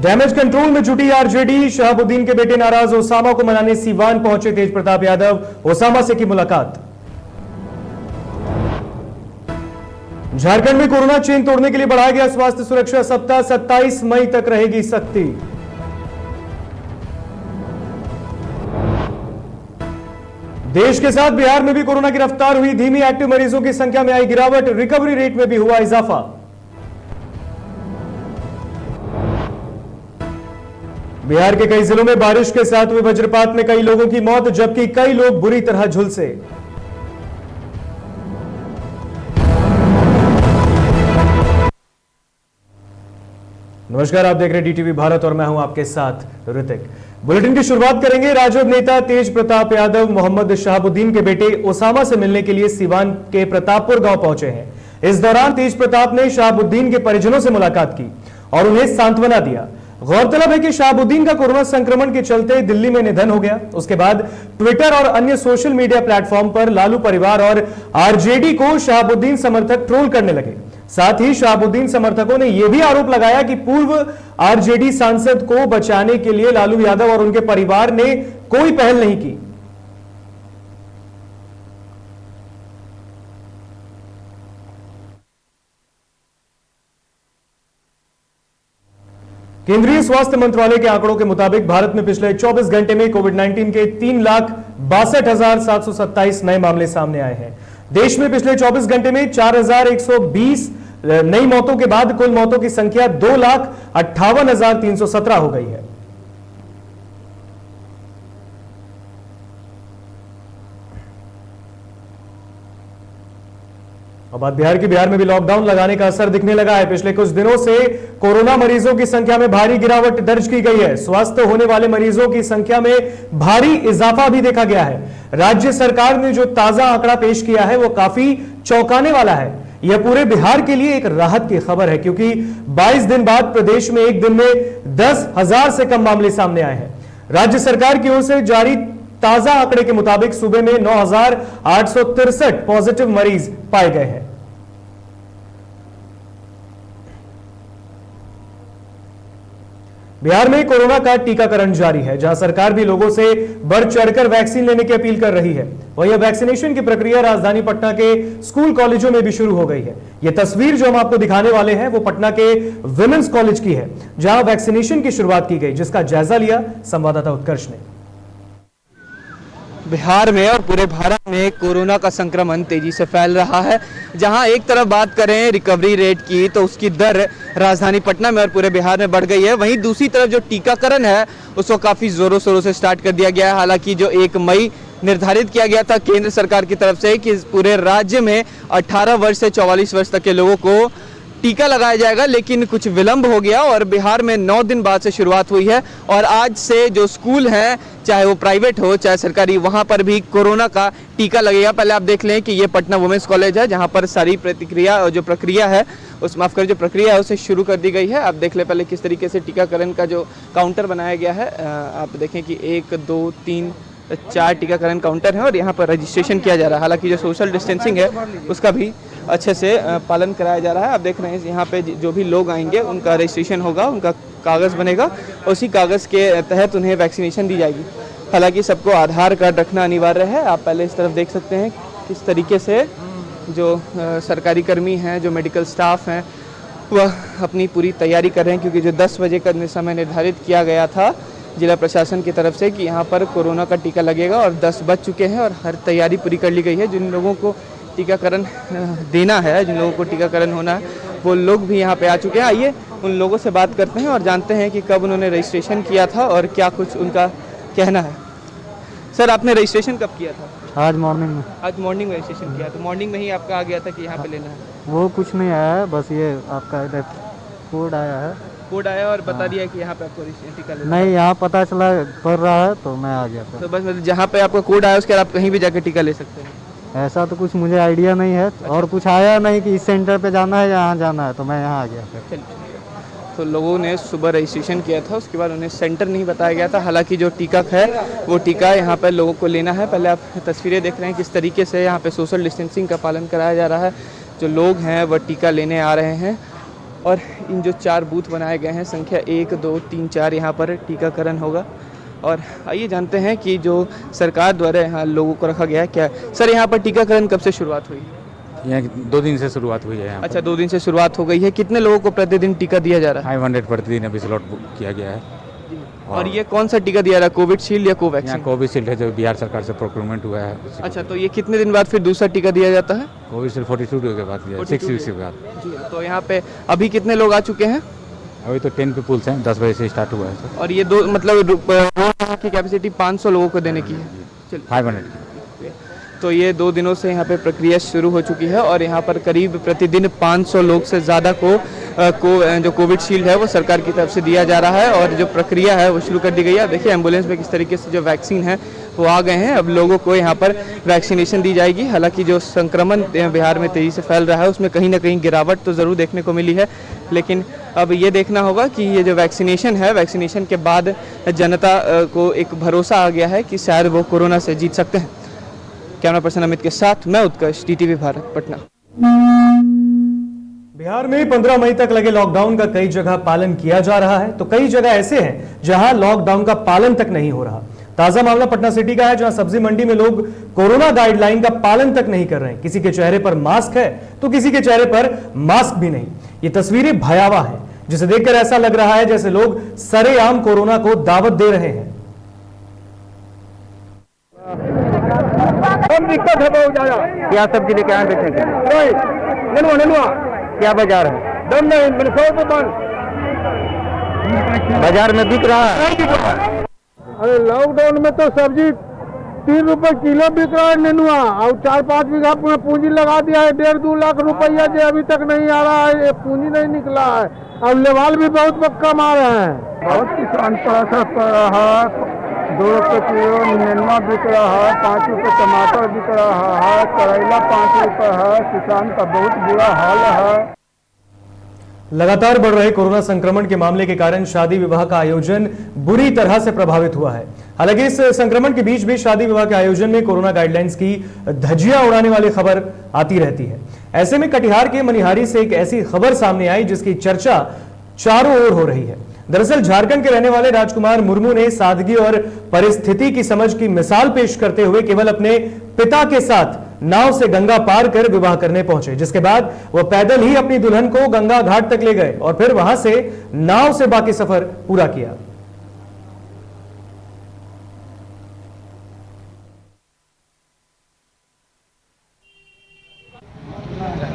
Damage control में जुटी RJD. Shahabuddin के बेटे नाराज ओसामा को मनाने सीवान पहुंचे तेज प्रताप यादव। ओसामा से की मुलाकात। झारखंड में कोरोना चेन तोड़ने के लिए बढ़ाया गया स्वास्थ्य सुरक्षा सप्ताह। 27 मई तक रहेगी सख्ती। देश के साथ बिहार में भी कोरोना की रफ्तार हुई धीमी। एक्टिव मरीजों की संख्या में आई गिरावट। रिकवरी रेट में भी हुआ इजाफा। बिहार के कई जिलों में बारिश के साथ हुए वज्रपात में कई लोगों की मौत, जबकि कई लोग बुरी तरह झुलसे। नमस्कार, आप देख रहे हैं डीटीवी भारत और मैं हूं आपके साथ ऋतिक। बुलेटिन की शुरुआत करेंगे। राजद नेता तेज प्रताप यादव मोहम्मद शहाबुद्दीन के बेटे ओसामा से मिलने के लिए सीवान के प्रतापपुर गांव पहुंचे हैं। इस दौरान तेज प्रताप ने शहाबुद्दीन के परिजनों से मुलाकात की और उन्हें सांत्वना दिया। गौरतलब है कि शहाबुद्दीन का कोरोना संक्रमण के चलते दिल्ली में निधन हो गया। उसके बाद ट्विटर और अन्य सोशल मीडिया प्लेटफॉर्म पर लालू परिवार और आरजेडी को शहाबुद्दीन समर्थक ट्रोल करने लगे। साथ ही शहाबुद्दीन समर्थकों ने यह भी आरोप लगाया कि पूर्व आरजेडी सांसद को बचाने के लिए लालू यादव और उनके परिवार ने कोई पहल नहीं की। केंद्रीय स्वास्थ्य मंत्रालय के आंकड़ों के मुताबिक भारत में पिछले 24 घंटे में कोविड-19 के 3,62,727 नए मामले सामने आए हैं। देश में पिछले 24 घंटे में 4,120 नई मौतों के बाद कुल मौतों की संख्या 2,58,317 हो गई है। अब बात बिहार की। बिहार में भी लॉकडाउन लगाने का असर दिखने लगा है। पिछले कुछ दिनों से कोरोना मरीजों की संख्या में भारी गिरावट दर्ज की गई है। स्वस्थ होने वाले मरीजों की संख्या में भारी इजाफा भी देखा गया है। राज्य सरकार ने जो ताजा आंकड़ा पेश किया है वो काफी चौंकाने वाला है। यह पूरे बिहार के लिए एक राहत की खबर है, क्योंकि 22 दिन बाद प्रदेश में एक दिन में 10,000 से कम मामले सामने आए हैं। राज्य सरकार की ओर से जारी ताजा आंकड़े के मुताबिक सूबे में 9,863 पॉजिटिव मरीज पाए गए हैं। बिहार में कोरोना का टीकाकरण जारी है, जहां सरकार भी लोगों से बढ़ चढ़कर वैक्सीन लेने की अपील कर रही है। वहीं वैक्सीनेशन की प्रक्रिया राजधानी पटना के स्कूल कॉलेजों में भी शुरू हो गई है। यह तस्वीर जो हम आपको दिखाने वाले हैं वो पटना के विमेंस कॉलेज की है, जहां वैक्सीनेशन की शुरुआत की गई, जिसका जायजा लिया संवाददाता उत्कर्ष ने। बिहार में और पूरे भारत में कोरोना का संक्रमण तेजी से फैल रहा है। जहां एक तरफ बात करें रिकवरी रेट की तो उसकी दर राजधानी पटना में और पूरे बिहार में बढ़ गई है। वहीं दूसरी तरफ जो टीकाकरण है उसको काफ़ी ज़ोरों शोरों से स्टार्ट कर दिया गया है। हालांकि जो 1 मई निर्धारित किया गया था केंद्र सरकार की तरफ से कि पूरे राज्य में 18 वर्ष से 44 वर्ष तक के लोगों को टीका लगाया जाएगा, लेकिन कुछ विलंब हो गया और बिहार में 9 दिन बाद से शुरुआत हुई है। और आज से जो स्कूल हैं, चाहे वो प्राइवेट हो चाहे सरकारी, वहाँ पर भी कोरोना का टीका लगेगा। पहले आप देख लें कि ये पटना वुमेंस कॉलेज है, जहाँ पर सारी जो प्रक्रिया है जो प्रक्रिया है उसे शुरू कर दी गई है। आप देख लें पहले किस तरीके से टीकाकरण का जो काउंटर बनाया गया है। आप देखें कि 1, 2, 3, 4 टीकाकरण काउंटर हैं और यहाँ पर रजिस्ट्रेशन किया जा रहा है। हालांकि जो सोशल डिस्टेंसिंग है उसका भी अच्छे से पालन कराया जा रहा है। आप देख रहे हैं यहाँ पे जो भी लोग आएंगे उनका रजिस्ट्रेशन होगा, उनका कागज़ बनेगा, उसी कागज़ के तहत उन्हें वैक्सीनेशन दी जाएगी। हालांकि सबको आधार कार्ड रखना अनिवार्य है। आप पहले इस तरफ देख सकते हैं किस तरीके से जो सरकारी कर्मी हैं, जो मेडिकल स्टाफ हैं, वह अपनी पूरी तैयारी कर रहे हैं, क्योंकि जो 10 बजे का समय निर्धारित किया गया था जिला प्रशासन की तरफ से कि यहाँ पर कोरोना का टीका लगेगा और 10 बज चुके हैं और हर तैयारी पूरी कर ली गई है। जिन लोगों को टीकाकरण देना है, जिन लोगों को टीकाकरण होना है, वो लोग भी यहाँ पे आ चुके हैं। आइए उन लोगों से बात करते हैं और जानते हैं कि कब उन्होंने रजिस्ट्रेशन किया था और क्या कुछ उनका कहना है। सर, आपने रजिस्ट्रेशन कब किया था? आज मॉर्निंग में। आज मॉर्निंग में रजिस्ट्रेशन किया, तो मॉर्निंग में ही आपका आ गया था कि यहाँ पे लेना है? वो कुछ नहीं आया है, बस ये आपका कोड आया है। कोड आया और बता दिया कि यहाँ पे आपको टीका लेना नहीं, यहाँ पता चला पड़ रहा है तो मैं आ गया था। तो बस मतलब जहाँ पे आपका कोड आया उसके बाद आप कहीं भी जाकर टीका ले सकते हैं? ऐसा तो कुछ मुझे आइडिया नहीं है। और कुछ आया नहीं कि इस सेंटर पे जाना है या यहाँ जाना है, तो मैं यहाँ आ गया फिर। तो लोगों ने सुबह रजिस्ट्रेशन किया था, उसके बाद उन्हें सेंटर नहीं बताया गया था। हालांकि जो टीका है वो टीका यहाँ पर लोगों को लेना है। पहले आप तस्वीरें देख रहे हैं किस तरीके से यहाँ पे सोशल डिस्टेंसिंग का पालन कराया जा रहा है। जो लोग हैं वह टीका लेने आ रहे हैं और इन जो 4 बूथ बनाए गए हैं, संख्या 1, 2, 3, 4, यहाँ पर टीकाकरण होगा। और आइए जानते हैं कि जो सरकार द्वारा यहाँ लोगों को रखा गया है क्या है। सर, यहाँ पर टीकाकरण कब से शुरुआत हुई? यहाँ 2 दिन से शुरुआत हुई है यहाँ अच्छा, 2 दिन से शुरुआत हो गई है। कितने लोगों को प्रतिदिन टीका दिया जा रहा है? 500 प्रतिदिन अभी स्लॉट बुक किया गया है। और ये कौन सा टीका दिया रहा है, कोविशील्ड या यहाँ कोवैक्सीन? कोविशील्ड है जो बिहार सरकार से प्रोक्योरमेंट हुआ है। अच्छा, तो ये कितने दिन बाद फिर दूसरा टीका दिया जाता है? कोविशील्ड 42 डे के बाद दिया, 6 वीक्स के बाद। जी, तो यहाँ पे अभी कितने लोग आ चुके हैं? अभी तो 10 पीपुल्स हैं, 10 बजे से स्टार्ट हुआ है सर। और ये दो मतलब रोज की कैपेसिटी 500 लोगों को देने की है। चलिए, 500 तो ये 2 दिनों से यहाँ पे प्रक्रिया शुरू हो चुकी है और यहाँ पर करीब प्रतिदिन 500 लोग से ज़्यादा को जो कोविशील्ड है वो सरकार की तरफ से दिया जा रहा है और जो प्रक्रिया है वो शुरू कर दी गई है। देखिए एम्बुलेंस में किस तरीके से जो वैक्सीन है वो आ गए हैं। अब लोगों को यहाँ पर वैक्सीनेशन दी जाएगी। हालांकि जो संक्रमण बिहार में तेज़ी से फैल रहा है उसमें कहीं ना कहीं गिरावट तो ज़रूर देखने को मिली है, लेकिन अब ये देखना होगा कि ये जो वैक्सीनेशन है, वैक्सीनेशन के बाद जनता को एक भरोसा आ गया है कि शायद वो कोरोना से जीत सकते हैं। कैमरा पर्सन अमित के साथ मैं उत्कर्ष, DTV भारत, पटना। बिहार में 15 मई तक लगे लॉकडाउन का कई जगह पालन किया जा रहा है, तो कई जगह ऐसे हैं जहां लॉकडाउन का पालन तक नहीं हो रहा। ताजा मामला पटना सिटी का है, जहां सब्जी मंडी में लोग कोरोना गाइडलाइन का पालन तक नहीं कर रहे हैं। किसी के चेहरे पर मास्क है तो किसी के चेहरे पर मास्क भी नहीं। ये तस्वीरें भयावह हैं, जिसे देखकर ऐसा लग रहा है जैसे लोग सरेआम कोरोना को दावत दे रहे हैं। कम दिक्कत है बहुत ज्यादा। क्या सब्जी लेके आए बेचने के लिए? नेनुआ क्या बाजार है? दम नहीं, मेरे 100 रुपये बंद। बाजार में बिक रहा है? अरे लॉकडाउन में तो सब्जी 3 रुपए किलो बिक रहा है नेनुआ, और 4-5 बीघा पूंजी लगा दिया है 1.5-2 लाख रुपया, जो अभी तक नहीं आ रहा है, ये पूंजी नहीं निकला है। और लेवाल भी बहुत कम आ रहे हैं। बहुत किसान पैसा पड़ रहा है, 2 रुपये किलो नेनुआ बिक रहा है, 5 रुपये टमाटर बिक रहा है, करेला 5 रुपये है। किसान का बहुत बुरा हाल है। लगातार बढ़ रहे कोरोना संक्रमण के मामले के कारण शादी विवाह का आयोजन बुरी तरह से प्रभावित हुआ है। हालांकि इस संक्रमण के बीच भी शादी विवाह के आयोजन में कोरोना गाइडलाइंस की धज्जियां उड़ाने वाली खबर आती रहती है। ऐसे में कटिहार के मनिहारी से एक ऐसी खबर सामने आई जिसकी चर्चा चारों ओर हो रही है। दरअसल झारखंड के रहने वाले राजकुमार मुर्मू ने सादगी और परिस्थिति की समझ की मिसाल पेश करते हुए केवल अपने पिता के साथ नाव से गंगा पार कर विवाह करने पहुंचे, जिसके बाद वह पैदल ही अपनी दुल्हन को गंगा घाट तक ले गए और फिर वहां से नाव से बाकी सफर पूरा किया।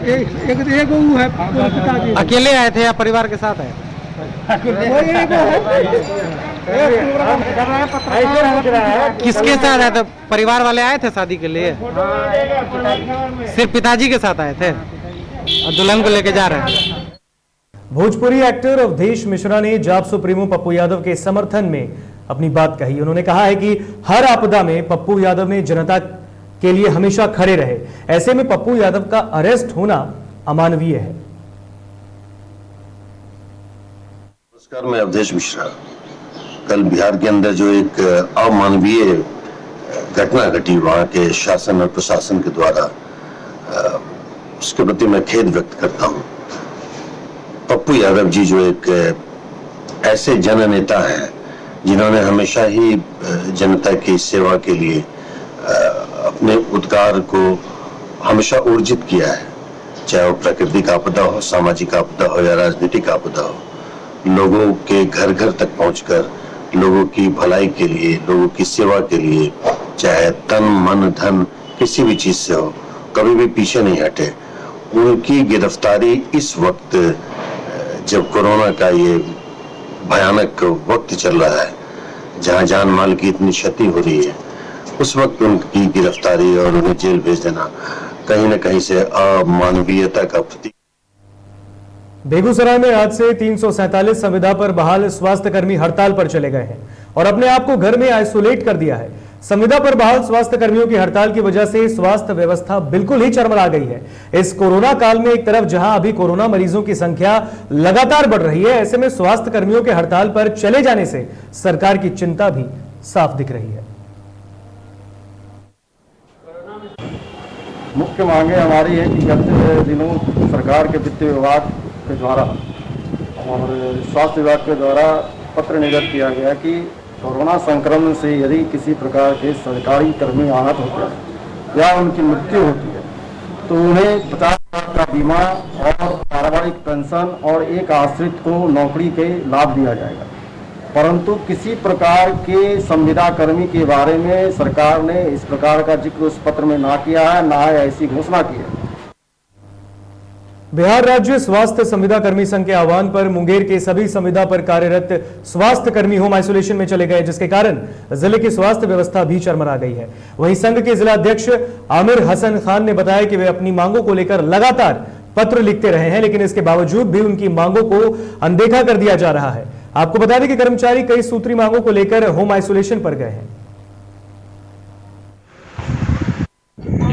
एक वो है पिताजी। अकेले आए थे या परिवार के साथ आए? किसके साथ आए थे? परिवार वाले आए थे शादी के लिए? सिर्फ पिताजी के साथ आए थे और दुल्हन को लेके जा रहे हैं। भोजपुरी एक्टर अवधेश मिश्रा ने जाप सुप्रीमो पप्पू यादव के समर्थन में अपनी बात कही। उन्होंने कहा है कि हर आपदा में पप्पू यादव ने जनता के लिए हमेशा खड़े रहे। ऐसे में पप्पू यादव का अरेस्ट होना अमानवीय है। नमस्कार, मैं अवधेश मिश्रा। कल बिहार के अंदर जो एक अमानवीय घटना घटी वहां के शासन और प्रशासन के द्वारा, उसके प्रति मैं खेद व्यक्त करता हूं। पप्पू यादव जी जो एक ऐसे जननेता हैं जिन्होंने हमेशा ही जनता की सेवा के लिए अपने उद्गार को हमेशा ऊर्जित किया है, चाहे वो प्राकृतिक आपदा हो, सामाजिक आपदा हो या राजनीतिक आपदा हो। लोगों के घर घर तक पहुंचकर लोगों की भलाई के लिए, लोगों की सेवा के लिए, चाहे तन मन धन किसी भी चीज से हो, कभी भी पीछे नहीं हटे। उनकी गिरफ्तारी इस वक्त जब कोरोना का ये भयानक वक्त चल रहा है, जहां जान माल की इतनी क्षति हो रही है, उस वक्त उनकी गिरफ्तारी और उन्हें जेल भेज देना कहीं न कहीं से अमानवीयता का प्रतीक। बेगूसराय में आज से 347 संविदा पर बहाल स्वास्थ्यकर्मी हड़ताल पर चले गए हैं और अपने आप को घर में आइसोलेट कर दिया है। संविदा पर बहाल स्वास्थ्य कर्मियों की हड़ताल की वजह से स्वास्थ्य व्यवस्था बिल्कुल ही चरमरा गई है। इस कोरोना काल में एक तरफ जहां अभी कोरोना मरीजों की संख्या लगातार बढ़ रही है, ऐसे में स्वास्थ्य कर्मियों के हड़ताल पर चले जाने से सरकार की चिंता भी साफ दिख रही है। मुख्य मांगे हमारी है कि गत दिनों सरकार के वित्त विभाग के द्वारा और स्वास्थ्य विभाग के द्वारा पत्र निर्गत किया गया कि कोरोना संक्रमण से यदि किसी प्रकार के सरकारी कर्मी आहत होते हैं या उनकी मृत्यु होती है तो उन्हें 50 लाख का बीमा और पारिवारिक पेंशन और एक आश्रित को नौकरी के लाभ दिया जाएगा। परंतु किसी प्रकार के संविदा कर्मी के बारे में सरकार ने इस प्रकार का जिक्र उस पत्र में ना किया है, ना ऐसी घोषणा की है। बिहार राज्य स्वास्थ्य संविदा कर्मी संघ के आह्वान पर मुंगेर के सभी संविदा पर कार्यरत स्वास्थ्य कर्मी होम आइसोलेशन में चले गए, जिसके कारण जिले की स्वास्थ्य व्यवस्था भी चरमरा गई है। वहीं संघ के जिला अध्यक्ष आमिर हसन खान ने बताया कि वे अपनी मांगों को लेकर लगातार पत्र लिखते रहे हैं, लेकिन इसके बावजूद भी उनकी मांगों को अनदेखा कर दिया जा रहा है। आपको बता दें कि कर्मचारी कई सूत्री मांगों को लेकर होम आइसोलेशन पर गए हैं।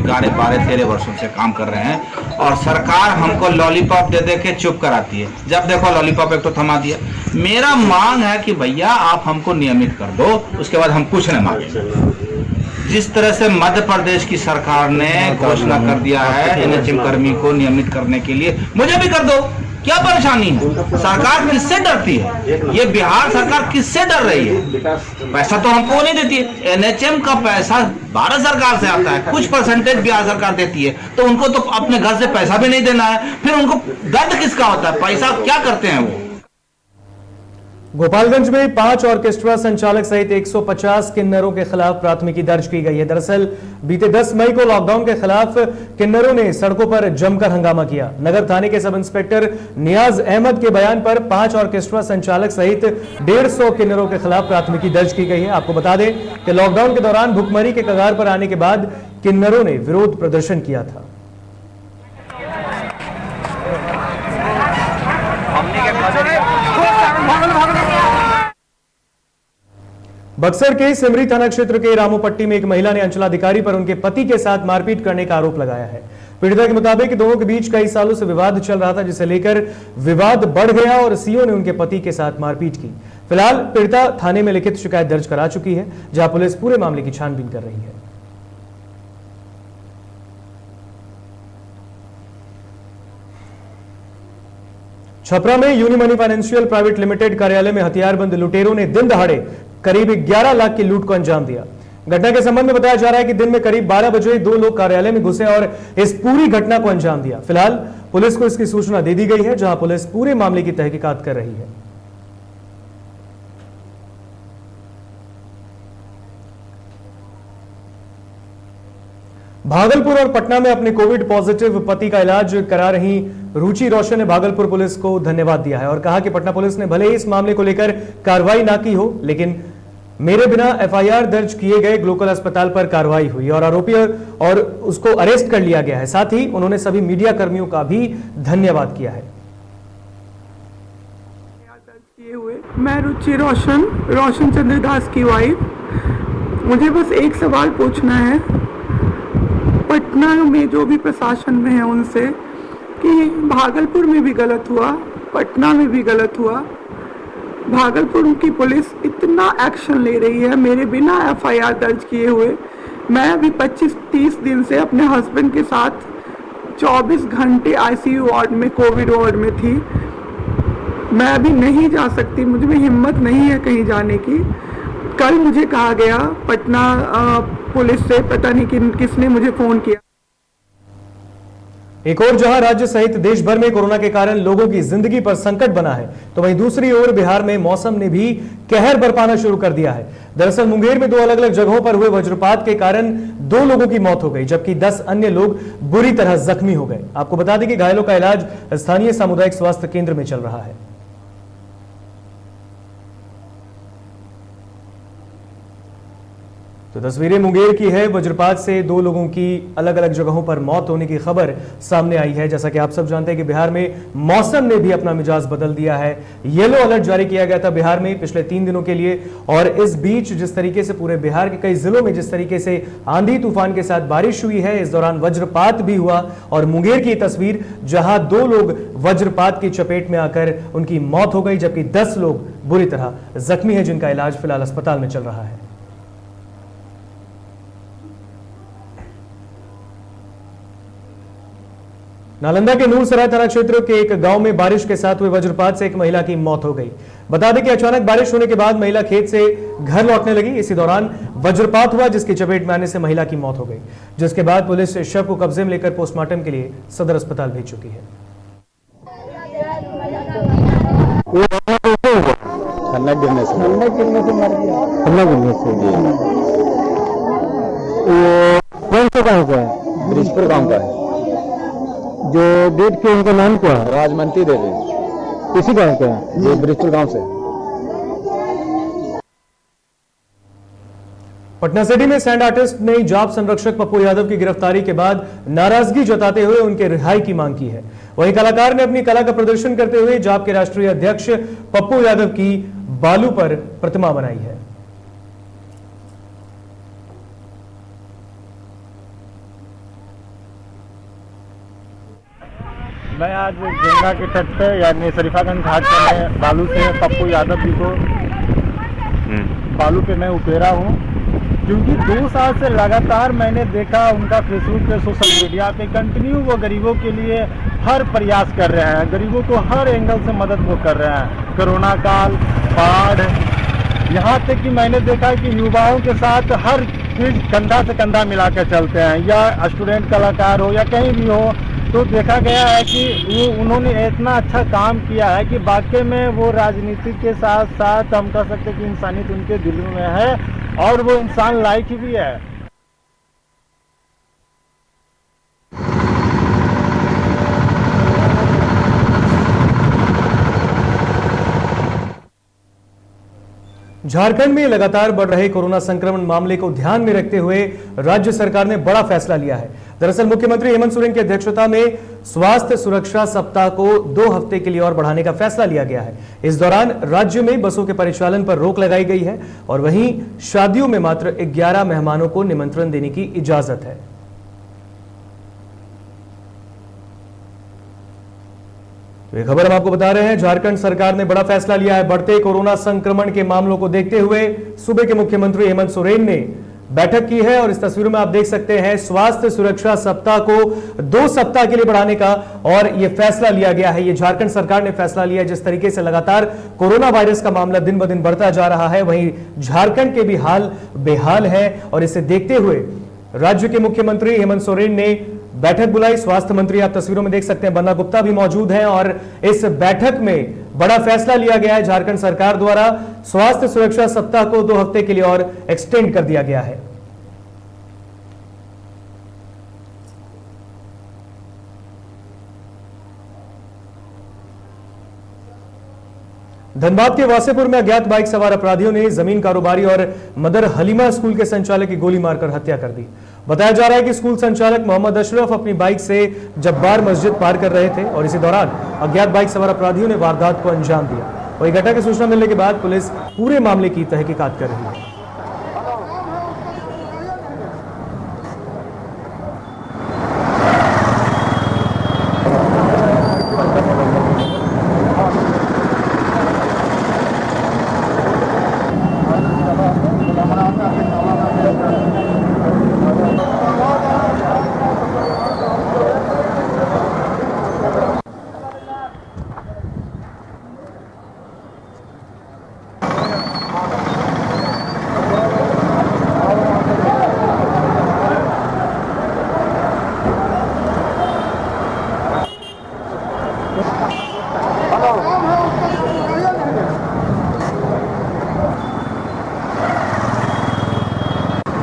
12-13 वर्षों से काम कर रहे हैं और सरकार हमको लॉलीपॉप दे दे के चुप कराती है। जब देखो लॉलीपॉप एक तो थमा दिया। मेरा मांग है कि भैया आप हमको नियमित कर दो, उसके बाद हम कुछ न मांगेंगे। जिस तरह से मध्य प्रदेश की सरकार ने घोषणा कर दिया है एनएचएम कर्मी को नियमित करने के लिए, मुझे भी कर दो। क्या परेशानी है? सरकार किससे डरती है? ये बिहार सरकार किससे डर रही है? पैसा तो हमको नहीं देती है। एनएचएम का पैसा भारत सरकार से आता है, कुछ परसेंटेज बिहार सरकार देती है, तो उनको तो अपने घर से पैसा भी नहीं देना है। फिर उनको दर्द किसका होता है? पैसा क्या करते हैं वो? गोपालगंज में 5 ऑर्केस्ट्रा संचालक सहित 150 किन्नरों के खिलाफ प्राथमिकी दर्ज की गई है। दरअसल बीते 10 मई को लॉकडाउन के खिलाफ किन्नरों ने सड़कों पर जमकर हंगामा किया। नगर थाने के सब इंस्पेक्टर नियाज अहमद के बयान पर 5 ऑर्केस्ट्रा संचालक सहित 150 किन्नरों के खिलाफ प्राथमिकी दर्ज की गई है। आपको बता दें कि लॉकडाउन के दौरान भुखमरी के कगार पर आने के बाद किन्नरों ने विरोध प्रदर्शन किया था। बक्सर के सिमरी थाना क्षेत्र के रामोपट्टी में एक महिला ने अंचलाधिकारी पर उनके पति के साथ मारपीट करने का आरोप लगाया है। पीड़िता के मुताबिक दोनों के बीच कई सालों से विवाद चल रहा था, जिसे लेकर विवाद बढ़ गया और सीओ ने उनके पति के साथ मारपीट की। फिलहाल पीड़िता थाने में लिखित शिकायत दर्ज करा चुकी है, जहां पुलिस पूरे मामले की छानबीन कर रही है। छपरा में यूनिमनी फाइनेंशियल प्राइवेट लिमिटेड कार्यालय में हथियारबंद लुटेरों ने दिन दहाड़े करीब 11 लाख की लूट को अंजाम दिया। घटना के संबंध में बताया जा रहा है कि दिन में करीब 12 बजे 2 लोग कार्यालय में घुसे और इस पूरी घटना को अंजाम दिया। फिलहाल पुलिस को इसकी सूचना दे दी गई है, जहां पुलिस पूरे मामले की तहकीकात कर रही है। भागलपुर और पटना में अपने कोविड पॉजिटिव पति का इलाज करा रही रुचि रोशन ने भागलपुर पुलिस को धन्यवाद दिया है और कहा कि पटना पुलिस ने भले ही इस मामले को लेकर कार्रवाई ना की हो, लेकिन मेरे बिना एफआईआर दर्ज किए गए ग्लोकल अस्पताल पर कार्रवाई हुई और आरोपी और उसको अरेस्ट कर लिया गया है। साथ ही उन्होंने सभी मीडिया कर्मियों का भी धन्यवाद किया है। मैं रुचि रोशन चंद्रदास की वाइफ। मुझे बस एक सवाल पूछना है पटना में जो भी प्रशासन में है उनसे कि भागलपुर में भी गलत हुआ, पटना में भी गलत हुआ। भागलपुर की पुलिस इतना एक्शन ले रही है मेरे बिना एफआईआर दर्ज किए हुए। मैं अभी 25-30 दिन से अपने हस्बैंड के साथ 24 घंटे आईसीयू वार्ड में, कोविड वार्ड में थी। मैं अभी नहीं जा सकती, मुझे में हिम्मत नहीं है कहीं जाने की। कल मुझे कहा गया पटना पुलिस से, पता नहीं किसने मुझे फोन किया। एक और जहां राज्य सहित देश भर में कोरोना के कारण लोगों की जिंदगी पर संकट बना है, तो वहीं दूसरी ओर बिहार में मौसम ने भी कहर बरपाना शुरू कर दिया है। दरअसल मुंगेर में 2 अलग-अलग जगहों पर हुए वज्रपात के कारण 2 लोगों की मौत हो गई, जबकि 10 अन्य लोग बुरी तरह जख्मी हो गए। आपको बता दें कि घायलों का इलाज स्थानीय सामुदायिक स्वास्थ्य केंद्र में चल रहा है। तो तस्वीरें मुंगेर की है। वज्रपात से 2 लोगों की अलग अलग जगहों पर मौत होने की खबर सामने आई है। जैसा कि आप सब जानते हैं कि बिहार में मौसम ने भी अपना मिजाज बदल दिया है। येलो अलर्ट जारी किया गया था बिहार में पिछले 3 दिनों के लिए, और इस बीच जिस तरीके से पूरे बिहार के कई जिलों में जिस तरीके से आंधी तूफान के साथ बारिश हुई है, इस दौरान वज्रपात भी हुआ। और मुंगेर की तस्वीर जहां 2 लोग वज्रपात की चपेट में आकर उनकी मौत हो गई, जबकि 10 लोग बुरी तरह जख्मी है, जिनका इलाज फिलहाल अस्पताल में चल रहा है। नालंदा के नूरसराय थाना क्षेत्र के एक गांव में बारिश के साथ हुए वज्रपात से एक महिला की मौत हो गई। बता दें कि अचानक बारिश होने के बाद महिला खेत से घर लौटने लगी। इसी दौरान वज्रपात हुआ जिसकी चपेट में आने से महिला की मौत हो गई, जिसके बाद पुलिस शव को कब्जे में लेकर पोस्टमार्टम के लिए सदर अस्पताल भेज चुकी है। खन्ना गिरने से मर गया। खन्ना गिरने से कौन से गाँव का है? ब्रिजपुर गांव का है। जो डेट के उनका नाम क्या है? राजमंती देवी। किसी गाँव का है? ये ब्रिजपुर गांव से। पटना सिटी में सैंड आर्टिस्ट ने जाप संरक्षक पप्पू यादव की गिरफ्तारी के बाद नाराजगी जताते हुए उनके रिहाई की मांग की है। वहीं कलाकार ने अपनी कला का प्रदर्शन करते हुए जाप के राष्ट्रीय अध्यक्ष पप्पू यादव की बालू पर प्रतिमा बनाई है। मैं आज गंगा के तट पे यानी शरीफागंज घाट पे मैं बालू से पप्पू यादव जी को बालू पे मैं उपेरा हूँ, क्योंकि 2 साल से लगातार मैंने देखा उनका फेसबुक पे, सोशल मीडिया पे कंटिन्यू वो गरीबों के लिए हर प्रयास कर रहे हैं, गरीबों को हर एंगल से मदद वो कर रहे हैं। कोरोना काल, बाढ़, यहाँ तक कि मैंने देखा कि युवाओं के साथ हर चीज कंधा से कंधा मिला कर चलते हैं, या स्टूडेंट कलाकार हो या कहीं भी हो, तो देखा गया है कि वो उन्होंने इतना अच्छा काम किया है कि वाकई में वो राजनीति के साथ साथ हम कह सकते हैं कि इंसानियत उनके दिल में है और वो इंसान लायक भी है। झारखंड में लगातार बढ़ रहे कोरोना संक्रमण मामले को ध्यान में रखते हुए राज्य सरकार ने बड़ा फैसला लिया है। दरअसल मुख्यमंत्री हेमंत सोरेन की अध्यक्षता में स्वास्थ्य सुरक्षा सप्ताह को 2 हफ्ते के लिए और बढ़ाने का फैसला लिया गया है। इस दौरान राज्य में बसों के परिचालन पर रोक लगाई गई है और वहीं शादियों में मात्र 11 मेहमानों को निमंत्रण देने की इजाजत है। तो ये खबर हम आपको बता रहे हैं, झारखंड सरकार ने बड़ा फैसला लिया है। बढ़ते कोरोना संक्रमण के मामलों को देखते हुए सूबे के मुख्यमंत्री हेमंत सोरेन ने बैठक की है और इस तस्वीरों में आप देख सकते हैं स्वास्थ्य सुरक्षा सप्ताह को 2 सप्ताह के लिए बढ़ाने का और यह फैसला लिया गया है। ये झारखंड सरकार ने फैसला लिया है। जिस तरीके से लगातार कोरोना वायरस का मामला दिन ब दिन बढ़ता जा रहा है, वहीं झारखंड के भी हाल बेहाल है और इसे देखते हुए राज्य के मुख्यमंत्री हेमंत सोरेन ने बैठक बुलाई। स्वास्थ्य मंत्री आप तस्वीरों में देख सकते हैं, बन्ना गुप्ता भी मौजूद हैं और इस बैठक में बड़ा फैसला लिया गया है। झारखंड सरकार द्वारा स्वास्थ्य सुरक्षा सप्ताह को 2 हफ्ते के लिए और एक्सटेंड कर दिया गया है। धनबाद के वासेपुर में अज्ञात बाइक सवार अपराधियों ने जमीन कारोबारी और मदर हलीमा स्कूल के संचालक की गोली मारकर हत्या कर दी। बताया जा रहा है कि स्कूल संचालक मोहम्मद अशरफ अपनी बाइक से जब्बार मस्जिद पार कर रहे थे और इसी दौरान अज्ञात बाइक सवार अपराधियों ने वारदात को अंजाम दिया। वहीं घटना की सूचना मिलने के बाद पुलिस पूरे मामले की तहकीकात कर रही है।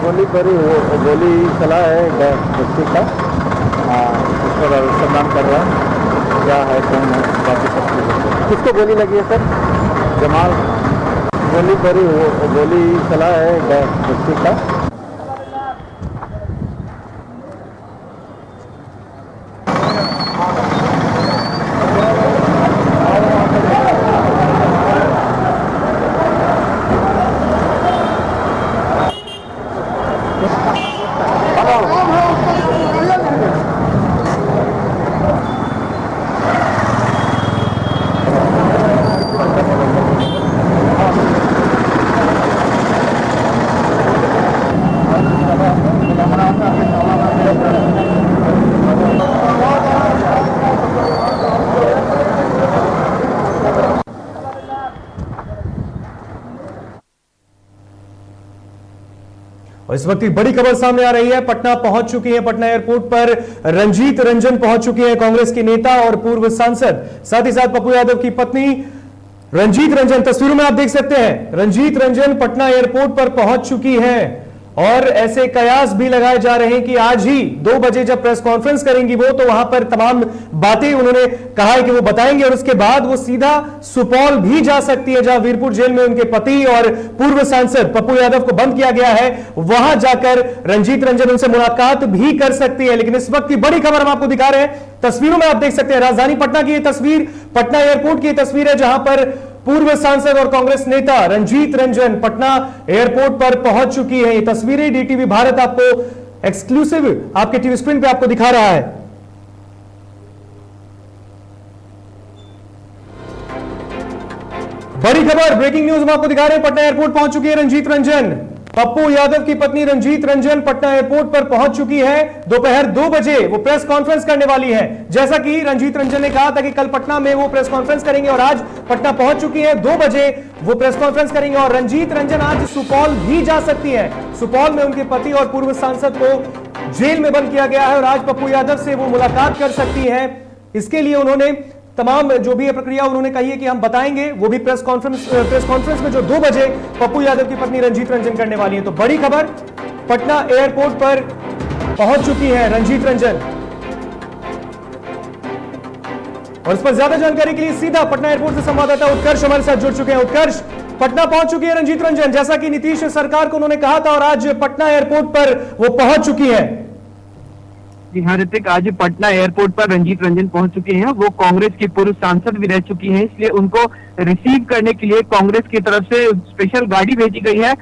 गोली पड़ी, वो गोली चला है व्यक्ति का, उस पर अनुसंधान कर रहा है क्या है कौन है बाकी सब चीज़। किसको गोली लगी है सर? जमाल। गोली पड़ी, वो गोली चला है व्यक्ति का। इस वक्त की बड़ी खबर सामने आ रही है, पटना पहुंच चुकी है। पटना एयरपोर्ट पर रंजीत रंजन पहुंच चुकी है, कांग्रेस की नेता और पूर्व सांसद, साथ ही साथ पप्पू यादव की पत्नी रंजीत रंजन। तस्वीरों में आप देख सकते हैं, रंजीत रंजन पटना एयरपोर्ट पर पहुंच चुकी है और ऐसे कयास भी लगाए जा रहे हैं कि आज ही 2 बजे जब प्रेस कॉन्फ्रेंस करेंगी वो, तो वहां पर तमाम बातें उन्होंने कहा है कि वो बताएंगे और उसके बाद वो सीधा सुपौल भी जा सकती है, जहां वीरपुर जेल में उनके पति और पूर्व सांसद पप्पू यादव को बंद किया गया है। वहां जाकर रंजीत रंजन उनसे मुलाकात भी कर सकती है। लेकिन इस वक्त की बड़ी खबर हम आपको दिखा रहे हैं, तस्वीरों में आप देख सकते हैं, राजधानी पटना की यह तस्वीर, पटना एयरपोर्ट की यह तस्वीर है, जहां पर पूर्व सांसद और कांग्रेस नेता रंजीत रंजन पटना एयरपोर्ट पर पहुंच चुकी है। ये तस्वीरें डीटीवी भारत आपको एक्सक्लूसिव आपके टीवी स्क्रीन पे आपको दिखा रहा है। बड़ी खबर, ब्रेकिंग न्यूज हम आपको दिखा रहे हैं, पटना एयरपोर्ट पहुंच चुकी है रंजीत रंजन। पप्पू यादव की पत्नी रंजीत रंजन पटना एयरपोर्ट पर पहुंच चुकी है। दोपहर 2 बजे वो प्रेस कॉन्फ्रेंस करने वाली है, जैसा कि रंजीत रंजन ने कहा था कि कल पटना में वो प्रेस कॉन्फ्रेंस करेंगे और आज पटना पहुंच चुकी है। 2 बजे वो प्रेस कॉन्फ्रेंस करेंगे और रंजीत रंजन आज सुपौल भी जा सकती है। सुपौल में उनके पति और पूर्व सांसद को जेल में बंद किया गया है और आज पप्पू यादव से वो मुलाकात कर सकती है। इसके लिए उन्होंने तमाम जो भी प्रक्रिया उन्होंने कही है कि हम बताएंगे, वो भी प्रेस कॉन्फ्रेंस में जो 2 बजे पप्पू यादव की पत्नी रंजीत रंजन करने वाली है। तो बड़ी खबर, पटना एयरपोर्ट पर पहुंच चुकी है रंजीत रंजन और इस पर ज्यादा जानकारी के लिए सीधा पटना एयरपोर्ट से संवाददाता उत्कर्ष हमारे साथ जुड़ चुके हैं। उत्कर्ष, पटना पहुंच चुकी है रंजीत रंजन, जैसा कि नीतीश सरकार को उन्होंने कहा था, और आज पटना एयरपोर्ट पर वो पहुंच चुकी है। जी हाँ ऋतिक, आज पटना एयरपोर्ट पर रंजीत रंजन पहुंच चुके हैं। वो कांग्रेस की पूर्व सांसद भी रह चुकी हैं, इसलिए उनको रिसीव करने के लिए कांग्रेस की तरफ से स्पेशल गाड़ी भेजी गई है,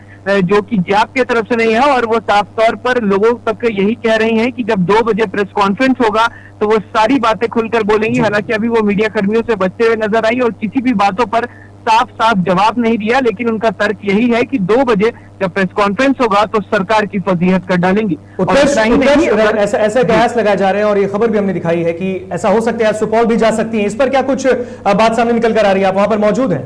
जो कि जाप की तरफ से नहीं है। और वो साफ तौर पर लोगों तक यही कह रही हैं कि जब 2 बजे प्रेस कॉन्फ्रेंस होगा तो वो सारी बातें खुलकर बोलेंगी। हालांकि अभी वो मीडिया कर्मियों से बचते हुए नजर आई और किसी भी बातों पर साफ साफ जवाब नहीं दिया, लेकिन उनका तर्क यही है कि 2 बजे जब प्रेस कॉन्फ्रेंस होगा तो सरकार की फजीहत कर डालेंगी। ऐसे कयास लगाए जा रहे हैं और ये खबर भी हमने दिखाई है कि ऐसा हो सकता है सुपौल भी जा सकती है। इस पर क्या कुछ बात सामने निकल कर आ रही है? आप वहां पर मौजूद हैं?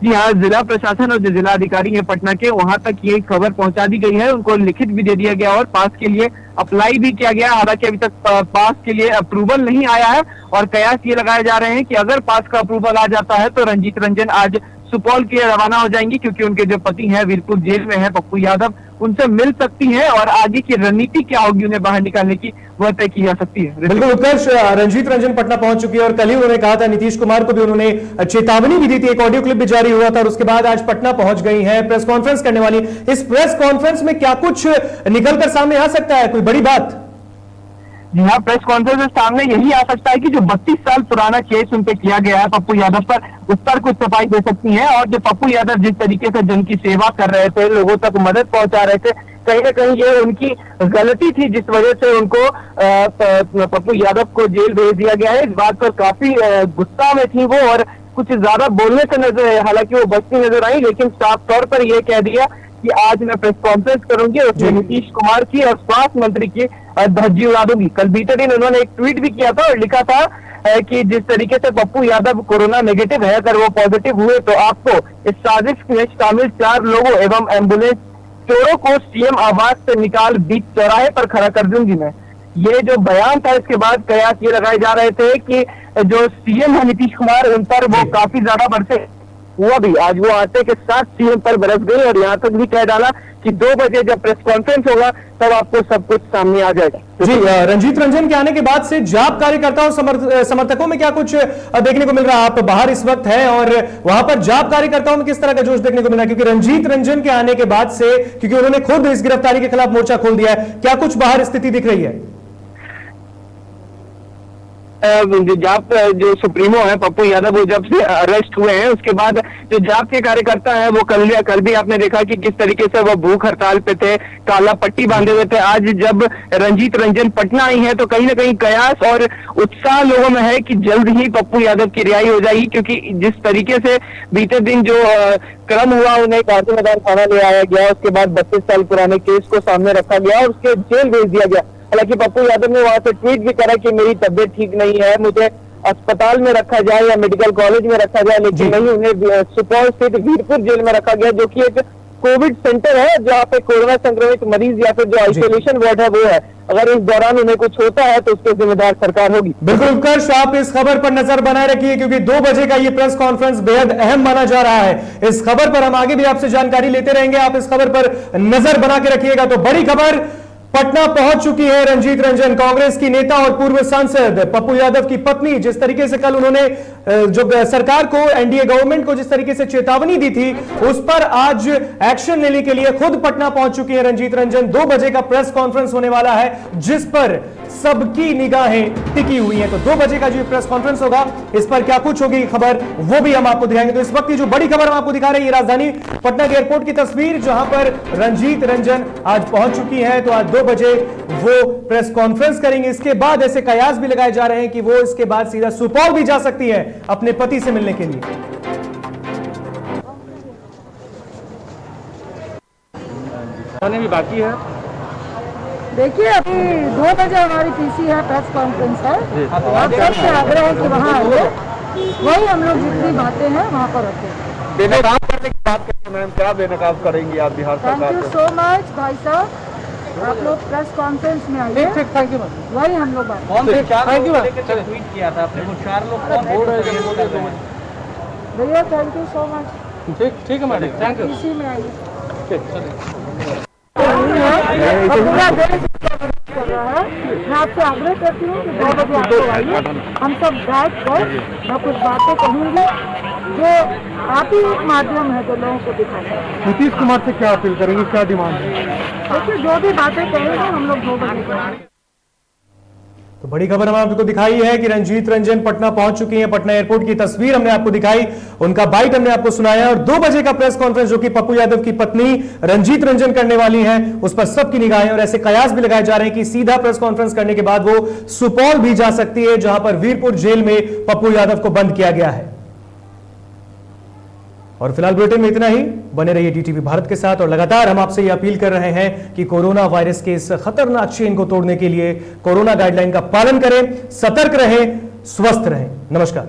जी हाँ, जिला प्रशासन और जो जिला अधिकारी हैं पटना के, वहां तक ये खबर पहुंचा दी गई है। उनको लिखित भी दे दिया गया और पास के लिए अप्लाई भी किया गया। हालांकि अभी तक पास के लिए अप्रूवल नहीं आया है और कयास ये लगाए जा रहे हैं कि अगर पास का अप्रूवल आ जाता है तो रंजीत रंजन आज सुपौल के लिए रवाना हो जाएंगी, क्योंकि उनके जो पति हैं वीरपुर जेल में है पप्पू यादव, उनसे मिल सकती हैं और आगे की रणनीति क्या होगी उन्हें बाहर निकालने की, वह तय की जा सकती है। बिल्कुल उत्कर्ष, रंजीत रंजन पटना पहुंच चुकी है और कल ही उन्होंने कहा था, नीतीश कुमार को भी उन्होंने चेतावनी भी दी थी, एक ऑडियो क्लिप भी जारी हुआ था और उसके बाद आज पटना पहुंच गई है, प्रेस कॉन्फ्रेंस करने वाली। इस प्रेस कॉन्फ्रेंस में क्या कुछ निकलकर सामने आ सकता है, कोई बड़ी बात? जी हाँ, प्रेस कॉन्फ्रेंस में सामने यही आ सकता है कि जो 32 साल पुराना केस उन पे किया गया है पप्पू यादव पर, उस पर कुछ सफाई दे सकती हैं। और जो पप्पू यादव जिस तरीके से जन की सेवा कर रहे थे, लोगों तक मदद पहुंचा रहे थे, कहीं ना कहीं ये उनकी गलती थी जिस वजह से उनको पप्पू यादव को जेल भेज दिया गया है। इस बात पर काफी गुस्सा में थी वो और कुछ ज्यादा बोलने से नजर, हालांकि वो बचती नजर आई, लेकिन साफ तौर पर यह कह दिया कि आज मैं प्रेस कॉन्फ्रेंस करूंगी, उसमें नीतीश कुमार की और स्वास्थ्य मंत्री की धज्जी उड़ा दूंगी। कल बीते दिन उन्होंने एक ट्वीट भी किया था और लिखा था कि जिस तरीके से पप्पू यादव कोरोना नेगेटिव है, अगर वो पॉजिटिव हुए तो आपको इस साजिश में शामिल 4 लोगों एवं एम्बुलेंस चोरों को सीएम आवास से निकाल बीच चौराहे पर खड़ा कर दूंगी मैं। ये जो बयान था, इसके बाद कयास ये लगाए जा रहे थे कि जो सीएम है नीतीश कुमार, उन पर वो काफी ज्यादा बरसे। हुआ भी, आज वो आते के साथ सीएम पर बरस गई और यहाँ तक भी कह डाला कि 2 बजे जब प्रेस कॉन्फ्रेंस होगा तब आपको सब कुछ सामने आ जाएगा। जी, रंजीत रंजन के आने के बाद से जाप कार्यकर्ताओं समर्थकों में क्या कुछ देखने को मिल रहा है? आप बाहर इस वक्त है और वहां पर जाप कार्यकर्ताओं में किस तरह का जोश देखने को मिल रहा है? क्योंकि रंजीत रंजन के आने के बाद से, क्योंकि उन्होंने खुद इस गिरफ्तारी के खिलाफ मोर्चा खोल दिया है, क्या कुछ बाहर स्थिति दिख रही है? जाप जो सुप्रीमो है पप्पू यादव, वो जब से अरेस्ट हुए हैं उसके बाद जो जाप के कार्यकर्ता हैं वो कल भी आपने देखा कि किस तरीके से वो भूख हड़ताल पे थे, काला पट्टी बांधे हुए थे। आज जब रंजीत रंजन पटना आई है तो कहीं ना कहीं कयास और उत्साह लोगों में है कि जल्द ही पप्पू यादव की रिहाई हो जाएगी, क्योंकि जिस तरीके से बीते दिन जो क्रम हुआ, उन्हें गांधी मैदान थाना ले आया गया, उसके बाद 32 साल पुराने केस को सामने रखा गया और उसके जेल भेज दिया गया। हालांकि पप्पू यादव ने वहां से ट्वीट भी करा कि मेरी तबीयत ठीक नहीं है, मुझे अस्पताल में रखा जाए या मेडिकल कॉलेज में रखा जाए, लेकिन नहीं, उन्हें सुपौल स्थित वीरपुर जेल में रखा गया, जो कि एक कोविड सेंटर है जहाँ पे कोरोना संक्रमित मरीज या फिर जो आइसोलेशन वार्ड है वो है। अगर इस दौरान उन्हें कुछ होता है तो उसके जिम्मेदार सरकार होगी। बिल्कुल उत्कर्ष, आप इस खबर पर नजर बनाए रखिए क्योंकि 2 बजे का ये प्रेस कॉन्फ्रेंस बेहद अहम माना जा रहा है। इस खबर पर हम आगे भी आपसे जानकारी लेते रहेंगे, आप इस खबर पर नजर बना के रखिएगा। तो बड़ी खबर पटना पहुंच चुकी है रंजीत रंजन, कांग्रेस की नेता और पूर्व सांसद पप्पू यादव की पत्नी। जिस तरीके से कल उन्होंने जो सरकार को, एनडीए गवर्नमेंट को जिस तरीके से चेतावनी दी थी, उस पर आज एक्शन लेने के लिए खुद पटना पहुंच चुकी है रंजीत रंजन। 2 बजे का प्रेस कॉन्फ्रेंस होने वाला है जिस पर सबकी निगाहें टिकी हुई हैं। तो 2 बजे का जो प्रेस कॉन्फ्रेंस होगा, इस पर क्या कुछ होगी खबर, वो भी हम आपको दिखाएंगे। तो इस वक्त की जो बड़ी खबर हम आपको दिखा रहे हैं, राजधानी पटना के एयरपोर्ट की तस्वीर, जहां पर रंजीत रंजन आज पहुंच चुकी है। तो आज 2 बजे वो प्रेस कॉन्फ्रेंस करेंगे। इसके बाद ऐसे कयास भी लगाए जा रहे हैं कि वो इसके बाद सीधा सुपौल भी जा सकती है अपने पति से मिलने के लिए। भी बाकी है। देखिए, अभी 2 बजे हमारी पीसी है, प्रेस कॉन्फ्रेंस है। आप सबसे आग्रह है कि वहाँ आइए, वही हम लोग जितनी बातें हैं वहाँ पर रखें। बेनकाब करने की बात करें मैम, क्या बेनकाब करेंगे आप बिहार सरकार? थैंक यू सो मच भाई साहब, आप लोग प्रेस कॉन्फ्रेंस में आइए। Thank you. वही हम लोग बात। Thank you. ट्वीट किया था आपने, 4 लोग कौन बोल रहे हैं? भैया थैंक यू सो मच। ठीक है मैडम, थैंक यू। पीसी में आइए। पूरा देश कर रहा है। मैं आपसे आग्रह करती हूँ कि 2 बजे आप लोग आइए, हम सब बैठ कर मैं कुछ बातें कहूँगी जो आप ही एक माध्यम है जो लोगों को दिखाएगा। नीतीश कुमार से क्या अपील करेंगे, क्या डिमांड है? देखिए, जो भी बातें कहेंगे हम लोग 2 बजे करेंगे। तो बड़ी खबर हम आपको दिखाई है कि रंजीत रंजन पटना पहुंच चुकी हैं। पटना एयरपोर्ट की तस्वीर हमने आपको दिखाई, उनका बाइट हमने आपको सुनाया, और 2 बजे का प्रेस कॉन्फ्रेंस जो कि पप्पू यादव की पत्नी रंजीत रंजन करने वाली हैं, उस पर सबकी निगाहें और ऐसे कयास भी लगाए जा रहे हैं कि सीधा प्रेस कॉन्फ्रेंस करने के बाद वो सुपौल भी जा सकती है, जहां पर वीरपुर जेल में पप्पू यादव को बंद किया गया है। और फिलहाल बुलेटिन में इतना ही। बने रहिए डीटीवी भारत के साथ और लगातार हम आपसे यह अपील कर रहे हैं कि कोरोना वायरस के इस खतरनाक चेन को तोड़ने के लिए कोरोना गाइडलाइन का पालन करें, सतर्क रहें, स्वस्थ रहें। नमस्कार।